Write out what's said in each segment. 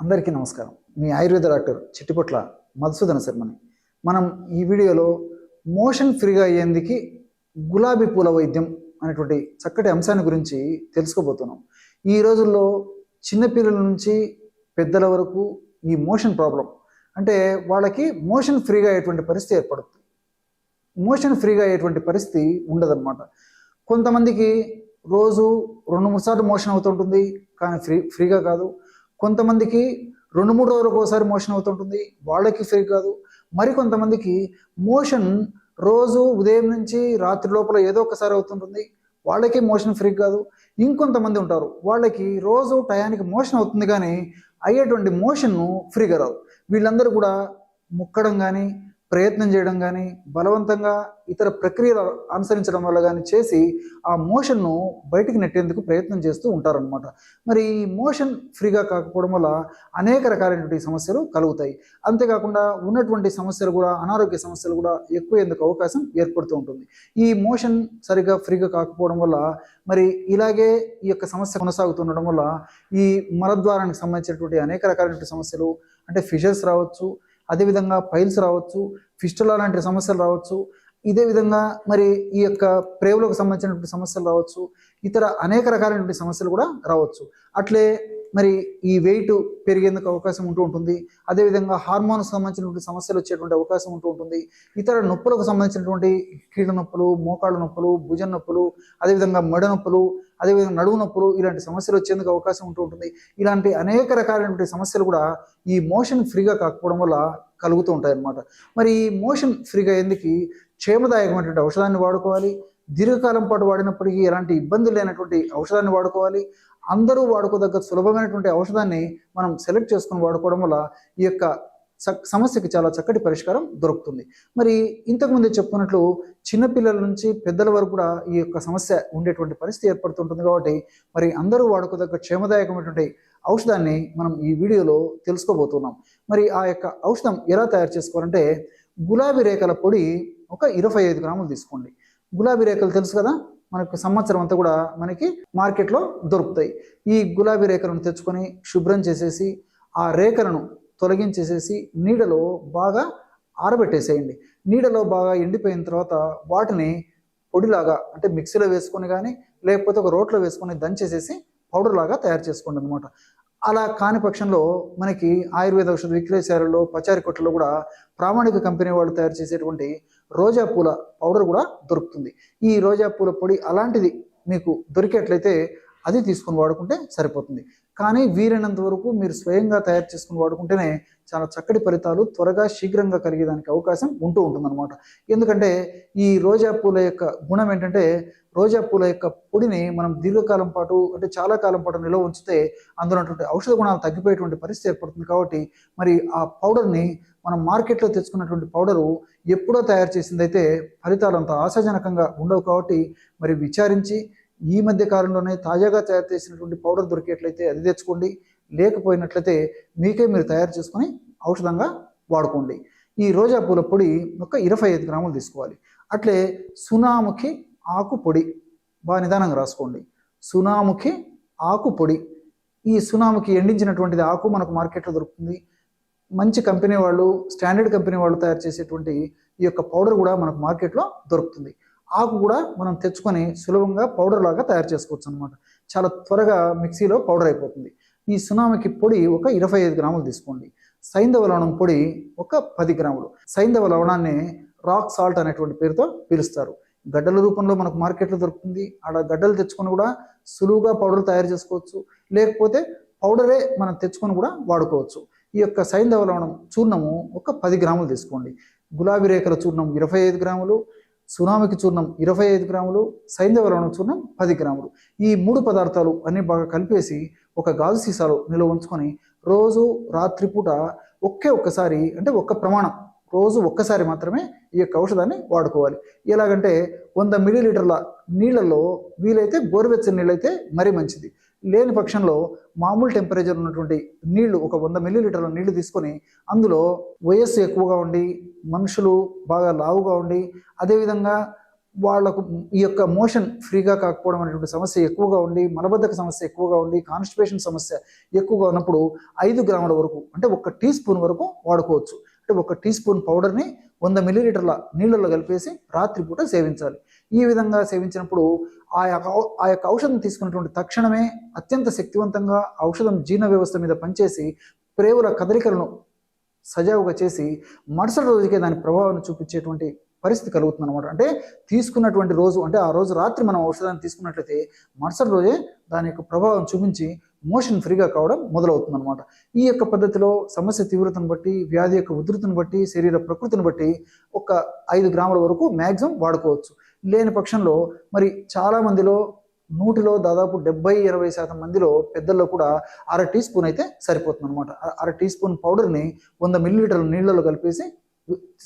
అందరికీ నమస్కారం. మీ ఆయుర్వేద డాక్టర్ చిట్టిపొట్ల మధుసూదన శర్మని. మనం ఈ వీడియోలో మోషన్ ఫ్రీగా అయ్యేందుకు గులాబీ పూల వైద్యం అనేటువంటి చక్కటి అంశాన్ని గురించి తెలుసుకోబోతున్నాం. ఈ రోజుల్లో చిన్నపిల్లల నుంచి పెద్దల వరకు ఈ మోషన్ ప్రాబ్లం అంటే వాళ్ళకి మోషన్ ఫ్రీగా అయ్యేటువంటి పరిస్థితి ఏర్పడుతుంది. మోషన్ ఫ్రీగా అయ్యేటువంటి పరిస్థితి ఉండదన్నమాట. కొంతమందికి రోజు 2-3 సార్లు మోషన్ అవుతుంటుంది, కానీ ఫ్రీగా కాదు. కొంతమందికి 2-3 రోజులకు ఒకసారి మోషన్ అవుతుంటుంది, వాళ్ళకి ఫ్రీ కాదు. మరికొంతమందికి మోషన్ రోజు ఉదయం నుంచి రాత్రి లోపల ఏదో ఒకసారి అవుతుంటుంది, వాళ్ళకి మోషన్ ఫ్రీ కాదు. ఇంకొంతమంది ఉంటారు, వాళ్ళకి రోజు టయానికి మోషన్ అవుతుంది కానీ అయ్యేటువంటి మోషన్ను ఫ్రీగా రాదు. వీళ్ళందరూ కూడా ముక్కడం కానీ ప్రయత్నం చేయడం కానీ బలవంతంగా ఇతర ప్రక్రియలు అనుసరించడం వల్ల కానీ చేసి ఆ మోషన్ను బయటికి నెట్టేందుకు ప్రయత్నం చేస్తూ ఉంటారనమాట. మరి ఈ మోషన్ ఫ్రీగా కాకపోవడం వల్ల అనేక రకాలైనటువంటి సమస్యలు కలుగుతాయి. అంతేకాకుండా ఉన్నటువంటి సమస్యలు కూడా, అనారోగ్య సమస్యలు కూడా ఎక్కువయ్యేందుకు అవకాశం ఏర్పడుతూ ఉంటుంది. ఈ మోషన్ సరిగా ఫ్రీగా కాకపోవడం వల్ల మరి ఇలాగే ఈ యొక్క సమస్య కొనసాగుతుండడం వల్ల ఈ మలద్వారానికి సంబంధించినటువంటి అనేక రకాలైనటువంటి సమస్యలు అంటే ఫిషర్స్ రావచ్చు, అదేవిధంగా పైల్స్ రావచ్చు, ఫిస్టులా లాంటి సమస్యలు రావచ్చు, ఇదే విధంగా మరి ఈ యొక్క ప్రేవులకు సంబంధించినటువంటి సమస్యలు రావచ్చు, ఇతర అనేక రకాలైనటువంటి సమస్యలు కూడా రావచ్చు. అట్లే మరి ఈ వెయిట్ పెరిగేందుకు అవకాశం ఉంటూ ఉంటుంది. అదేవిధంగా హార్మోన్కి సంబంధించినటువంటి సమస్యలు వచ్చేటువంటి అవకాశం ఉంటూ ఉంటుంది. ఇతర నొప్పులకు సంబంధించినటువంటి కీళ్ళ నొప్పులు, మోకాళ్ళ నొప్పులు, భుజం నొప్పులు, అదేవిధంగా మెడ నొప్పులు, అదేవిధంగా నడుము నొప్పులు, ఇలాంటి సమస్యలు వచ్చేందుకు అవకాశం ఉంటూ ఉంటుంది. ఇలాంటి అనేక రకాలైనటువంటి సమస్యలు కూడా ఈ మోషన్ ఫ్రీగా కాకపోవడం వల్ల కలుగుతూ ఉంటాయి అన్నమాట. మరి ఈ మోషన్ ఫ్రీగా అయ్యేందుకు క్షేమదాయకమైనటువంటి ఔషధాన్ని వాడుకోవాలి. దీర్ఘకాలం పాటు వాడినప్పటికీ ఎలాంటి ఇబ్బంది లేనటువంటి ఔషధాన్ని వాడుకోవాలి. అందరూ వాడుకోదగ్గ సులభమైనటువంటి ఔషధాన్ని మనం సెలెక్ట్ చేసుకుని వాడుకోవడం వల్ల ఈ యొక్క సమస్యకి చాలా చక్కటి పరిష్కారం దొరుకుతుంది. మరి ఇంతకుముందే చెప్పుకున్నట్లు చిన్నపిల్లల నుంచి పెద్దల వరకు కూడా ఈ యొక్క సమస్య ఉండేటువంటి పరిస్థితి ఏర్పడుతుంటుంది. కాబట్టి మరి అందరూ వాడుకోదగ్గ క్షేమదాయకమైనటువంటి ఔషధాన్ని మనం ఈ వీడియోలో తెలుసుకోబోతున్నాం. మరి ఆ యొక్క ఔషధం ఎలా తయారు చేసుకోవాలంటే, గులాబీ రేఖల పొడి ఒక 25 గ్రాములు తీసుకోండి. గులాబీ రేఖలు తెలుసు కదా, మనకు సంవత్సరం అంతా కూడా మనకి మార్కెట్లో దొరుకుతాయి. ఈ గులాబీ రేఖలను తెచ్చుకొని శుభ్రం చేసేసి ఆ రేఖలను తొలగించేసేసి నీడలో బాగా ఆరబెట్టేసేయండి. నీడలో బాగా ఎండిపోయిన తర్వాత వాటిని పొడిలాగా అంటే మిక్సీలో వేసుకొని కానీ లేకపోతే ఒక రోట్లో వేసుకొని దంచేసేసి పౌడర్ లాగా తయారు చేసుకోండి అనమాట. అలా కాని పక్షంలో మనకి ఆయుర్వేద ఔషధ విక్రయశాలలో, పచారీ కొట్లలో కూడా ప్రామాణిక కంపెనీ వాళ్ళు తయారు చేసేటువంటి రోజా పూల పౌడర్ కూడా దొరుకుతుంది. ఈ రోజా పూల పొడి అలాంటిది మీకు దొరికేట్లయితే అది తీసుకుని వాడుకుంటే సరిపోతుంది. కానీ వీలైనంత వరకు మీరు స్వయంగా తయారు చేసుకుని వాడుకుంటేనే చాలా చక్కటి ఫలితాలు త్వరగా శీఘ్రంగా కలిగేదానికి అవకాశం ఉంటూ ఉంటుందన్నమాట. ఎందుకంటే ఈ రోజా పూల యొక్క గుణం ఏంటంటే, రోజా పూల యొక్క పొడిని మనం దీర్ఘకాలం పాటు అంటే చాలా కాలం పాటు నిల్వ ఉంచితే అందులో ఉన్నటువంటి ఔషధ గుణాలు తగ్గిపోయేటువంటి పరిస్థితి ఏర్పడుతుంది. కాబట్టి మరి ఆ పౌడర్ని మనం మార్కెట్లో తెచ్చుకున్నటువంటి పౌడరు ఎప్పుడో తయారు చేసిందైతే ఫలితాలు అంత ఆశాజనకంగా ఉండవు. కాబట్టి మరి విచారించి ఈ మధ్య కాలంలోనే తాజాగా తయారు చేసినటువంటి పౌడర్ దొరికేట్లయితే అది తెచ్చుకోండి. లేకపోయినట్లయితే మీకే మీరు తయారు చేసుకొని ఔషధంగా వాడుకోండి. ఈ రోజా పూల పొడి ఒక 25 గ్రాములు తీసుకోవాలి. అట్లే సునాముఖి ఆకు పొడి బాగా నిదానంగా రాసుకోండి. సునాముఖి ఆకు పొడి, ఈ సునాముఖి ఎండించినటువంటిది ఆకు మనకు మార్కెట్లో దొరుకుతుంది. మంచి కంపెనీ వాళ్ళు, స్టాండర్డ్ కంపెనీ వాళ్ళు తయారు చేసేటువంటి ఈ యొక్క పౌడర్ కూడా మనకు మార్కెట్లో దొరుకుతుంది. ఆకు కూడా మనం తెచ్చుకొని సులభంగా పౌడర్ లాగా తయారు చేసుకోవచ్చు అనమాట. చాలా త్వరగా మిక్సీలో పౌడర్ అయిపోతుంది. ఈ సునామికి పొడి ఒక 25 గ్రాములు తీసుకోండి. సైంధవ లవణం పొడి ఒక 10 గ్రాములు. సైంధవ లవణాన్ని రాక్ సాల్ట్ అనేటువంటి పేరుతో పిలుస్తారు. గడ్డల రూపంలో మనకు మార్కెట్లో దొరుకుతుంది. ఆడ గడ్డలు తెచ్చుకొని కూడా సులువుగా పౌడర్ తయారు చేసుకోవచ్చు. లేకపోతే పౌడరే మనం తెచ్చుకొని కూడా వాడుకోవచ్చు. ఈ యొక్క సైంధవ లవణం చూర్ణము ఒక 10 గ్రాములు తీసుకోండి. గులాబీ రేఖల చూర్ణం 25 గ్రాములు, సునామికి చూర్ణం 25 గ్రాములు, సైంధవ లవణం చూర్ణం 10 గ్రాములు. ఈ 3 పదార్థాలు అన్ని బాగా కలిపేసి ఒక గాజు సీసాలో నిల్వ ఉంచుకొని రోజు రాత్రిపూట ఒక్కసారి అంటే ఒక్క ప్రమాణం రోజు ఒక్కసారి మాత్రమే ఈ యొక్క ఔషధాన్ని వాడుకోవాలి. ఎలాగంటే 100 మిల్లీలీటర్ల నీళ్లలో వీలైతే గోరువెచ్చని నీళ్ళైతే మరీ మంచిది. లేని పక్షంలో మామూలు టెంపరేచర్ ఉన్నటువంటి నీళ్లు ఒక 100 మిల్లీలీటర్ల నీళ్లు తీసుకొని అందులో వయస్సు ఎక్కువగా ఉండి మనుషులు బాగా లావుగా ఉండి అదేవిధంగా వాళ్ళకు ఈ యొక్క మోషన్ ఫ్రీగా కాకపోవడం అనేటువంటి సమస్య ఎక్కువగా ఉండి, మలబద్ధక సమస్య ఎక్కువగా ఉండి, కాన్స్టిపేషన్ సమస్య ఎక్కువగా ఉన్నప్పుడు 5 గ్రాముల వరకు అంటే 1 టీ స్పూన్ వరకు వాడుకోవచ్చు. అంటే 1 టీ స్పూన్ పౌడర్ని 100 మిల్లీలీటర్ల నీళ్ళల్లో కలిపేసి రాత్రిపూట సేవించాలి. ఈ విధంగా సేవించినప్పుడు ఆ యొక్క ఔషధం తీసుకున్నటువంటి తక్షణమే అత్యంత శక్తివంతంగా ఔషధం జీర్ణ వ్యవస్థ మీద పనిచేసి ప్రేవుల కదలికలను సజావుగా చేసి మరుసటి రోజుకే దాని ప్రభావాన్ని చూపించేటువంటి పరిస్థితి కలుగుతుంది అనమాట. అంటే తీసుకున్నటువంటి రోజు అంటే ఆ రోజు రాత్రి మనం ఔషధాన్ని తీసుకున్నట్లయితే మరుసటి రోజే దాని యొక్క ప్రభావం చూపించి మోషన్ ఫ్రీగా కావడం మొదలవుతుంది అనమాట. ఈ యొక్క పద్ధతిలో సమస్య తీవ్రతను బట్టి, వ్యాధి యొక్క ఉధృతిని బట్టి, శరీర ప్రకృతిని బట్టి 5 గ్రాముల వరకు మ్యాక్సిమం వాడుకోవచ్చు. లేని పక్షంలో మరి చాలా మందిలో 100లో దాదాపు 70-80% మందిలో పెద్దల్లో కూడా 1/2 టీ స్పూన్ అయితే సరిపోతుంది అనమాట. 1/2 టీ స్పూన్ పౌడర్ని 100 మిల్లీలీటర్ల నీళ్ళలో కలిపేసి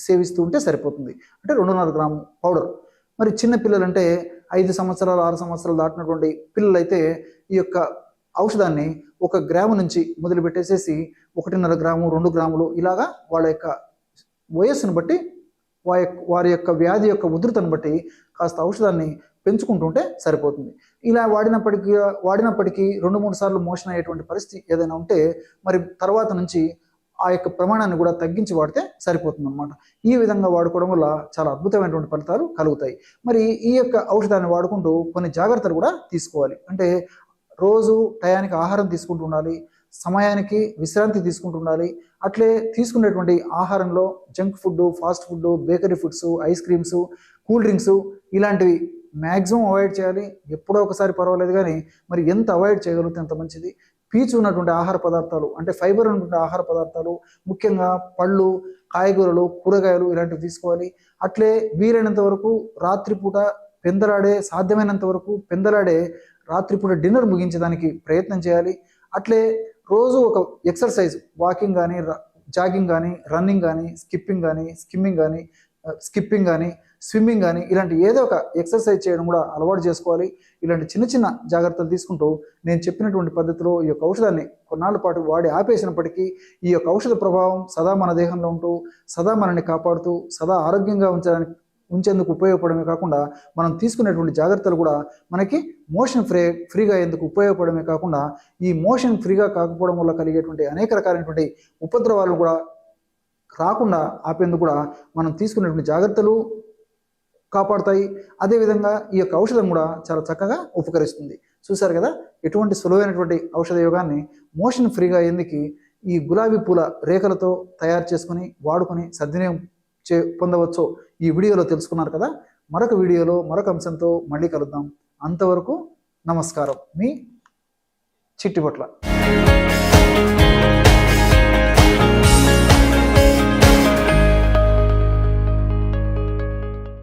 సేవిస్తూ ఉంటే సరిపోతుంది. అంటే 2.5 గ్రాము పౌడర్. మరి చిన్న పిల్లలు అంటే 5 సంవత్సరాలు 6 సంవత్సరాలు దాటినటువంటి పిల్లలు అయితే ఈ యొక్క ఔషధాన్ని 1 గ్రాము నుంచి మొదలు పెట్టేసేసి 1.5 గ్రాము 2 గ్రాములు ఇలాగా వాళ్ళ యొక్క వయస్సును బట్టి వారి యొక్క వ్యాధి యొక్క ఉధృతను బట్టి కాస్త ఔషధాన్ని పెంచుకుంటుంటే సరిపోతుంది. ఇలా వాడినప్పటికీ 2-3 సార్లు మోషన్ అయ్యేటువంటి పరిస్థితి ఏదైనా ఉంటే మరి తర్వాత నుంచి ఆ యొక్క ప్రమాణాన్ని కూడా తగ్గించి వాడితే సరిపోతుంది అనమాట. ఈ విధంగా వాడుకోవడం వల్ల చాలా అద్భుతమైనటువంటి ఫలితాలు కలుగుతాయి. మరి ఈ యొక్క ఔషధాన్ని వాడుకుంటూ కొన్ని జాగ్రత్తలు కూడా తీసుకోవాలి. అంటే రోజు టయానికి ఆహారం తీసుకుంటూ ఉండాలి, సమయానికి విశ్రాంతి తీసుకుంటూ ఉండాలి. అట్లే తీసుకునేటువంటి ఆహారంలో junk food, fast food, bakery foods, ice creams, cool drinks ఇలాంటివి మ్యాక్సిమం అవాయిడ్ చేయాలి. ఎప్పుడో ఒకసారి పర్వాలేదు, కానీ మరి ఎంత అవాయిడ్ చేయగలిగితే అంత మంచిది. పీచు ఉన్నటువంటి ఆహార పదార్థాలు అంటే ఫైబర్ ఉన్నటువంటి ఆహార పదార్థాలు, ముఖ్యంగా పళ్ళు, కాయగూరలు, కూరగాయలు ఇలాంటివి తీసుకోవాలి. అట్లే వీలైనంత వరకు రాత్రిపూట సాధ్యమైనంత వరకు పెందలాడే రాత్రిపూట డిన్నర్ ముగించడానికి ప్రయత్నం చేయాలి. అట్లే రోజు ఒక ఎక్సర్సైజ్, వాకింగ్ కానీ, జాగింగ్ కానీ, రన్నింగ్ కానీ, స్కిప్పింగ్ కానీ, స్విమ్మింగ్ కానీ ఇలాంటి ఏదో ఒక ఎక్సర్సైజ్ చేయడం కూడా అలవాటు చేసుకోవాలి. ఇలాంటి చిన్న చిన్న జాగ్రత్తలు తీసుకుంటూ నేను చెప్పినటువంటి పద్ధతిలో ఈ యొక్క ఔషధాన్ని కొన్నాళ్ళ పాటు వాడి ఆపేసినప్పటికీ ఈ యొక్క ఔషధ ప్రభావం సదా మన దేహంలో ఉంటూ, సదా మనల్ని కాపాడుతూ, సదా ఆరోగ్యంగా ఉంచేందుకు ఉపయోగపడమే కాకుండా మనం తీసుకునేటువంటి జాగ్రత్తలు కూడా మనకి మోషన్ ఫ్రీగా అయ్యేందుకు ఉపయోగపడమే కాకుండా ఈ మోషన్ ఫ్రీగా కాకపోవడం వల్ల కలిగేటువంటి అనేక రకాలైనటువంటి ఉపద్రవాలను కూడా రాకుండా ఆపేందుకు కూడా మనం తీసుకునేటువంటి జాగ్రత్తలు కాపాడుతాయి. అదేవిధంగా ఈ యొక్క ఔషధం కూడా చాలా చక్కగా ఉపకరిస్తుంది. చూశారు కదా ఎటువంటి సులువైనటువంటి ఔషధ యోగాన్ని మోషన్ ఫ్రీగా అయ్యేందుకు ఈ గులాబీ పూల రేఖలతో తయారు చేసుకుని వాడుకొని సద్వినియోగం పొందవచ్చో ఈ వీడియోలో తెలుసుకున్నారు కదా. మరొక వీడియోలో మరొక అంశంతో మళ్ళీ కలుద్దాం. అంతవరకు నమస్కారం. మీ చిట్టిపొట్ల.